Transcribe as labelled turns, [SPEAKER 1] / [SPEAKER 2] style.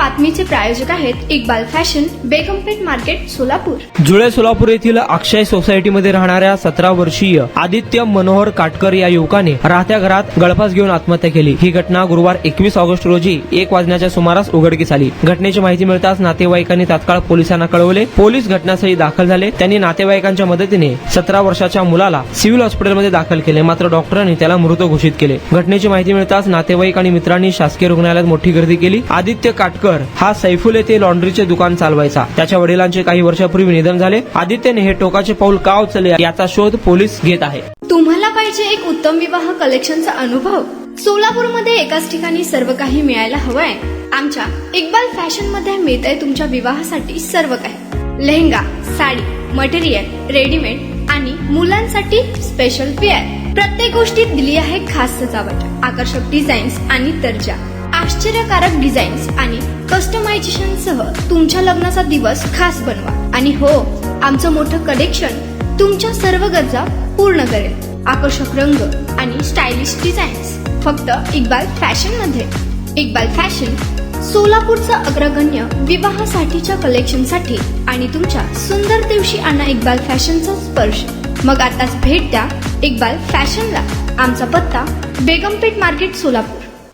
[SPEAKER 1] बातमीचे प्रायोजक आहेत Iqbal fashion, बेगमपेठ market, Solapur.
[SPEAKER 2] जुळे सोलापूर येथील अक्षय सोसायटीमध्ये राहणाऱ्या 17 वर्षीय आदित्य मनोहर काटकर या युवकाने राहत्या घरात गळफास घेऊन आत्महत्या केली. ही घटना गुरुवार 21 ऑगस्ट रोजी 1 वाजण्याच्या सुमारास उघडकीस आली. घटनेची माहिती मिळताच नातेवाईकांनी तात्काळ पोलिसांना कळवले. पोलीस घटनास्थळी दाखल झाले. त्यांनी नातेवाईकांच्या मदतीने 17 वर्षाच्या मुलाला सिव्हिल हॉस्पिटलमध्ये दाखल केले, मात्र डॉक्टरांनी त्याला मृत घोषित केले. घटनेची माहिती मिळताच नातेवाईक आणि मित्रांनी शासकीय रुग्णालयात मोठी गर्दी केली. आदित्य काटकर हा सैफुल येथे लॉन्ड्रीचे दुकान चालवायचा. त्याच्या वडिलांचे काही वर्षापूर्वी निधन झाले. आदित्यने हे टोकाचे पाऊल का उचलले याचा शोध पोलीस घेत आहे.
[SPEAKER 1] तुम्हाला पाहिजे एक उत्तम विवाह कलेक्शनचा अनुभव? सोलापूरमध्ये एकाच ठिकाणी सर्व काही मिळायला हवंय. आमच्या इक्बाल फॅशन मध्ये मिळतंय तुमच्या विवाहासाठी सर्व काही. लेहंगा, साडी, मटेरियल, रेडीमेड आणि मुलांसाठी स्पेशल वेअर. प्रत्येक गोष्टीत दिली आहे खास सजावट, आकर्षक डिझाईन्स आणि दर्जा, आश्चर्यकारक डिझाईन्स आणि कस्टमायझेशन सह तुमच्या लग्नाचा दिवस खास बनवा. आणि हो, आमचं मोठं कलेक्शन तुमच्या सर्व गरजा पूर्ण करेल. आकर्षक रंग आणि स्टायलिश डिझाईन्स फक्त इक्बाल फॅशन मध्ये. इक्बाल फॅशन सोलापूरचा अग्रगण्य विवाहासाठीच्या कलेक्शनसाठी आणि तुमच्या सुंदर दिवशी आणा इक्बाल फॅशनचा स्पर्श. मग आताच भेट द्या इक्बाल फॅशनला. आमचा पत्ता बेगमपेठ मार्केट, सोलापूर.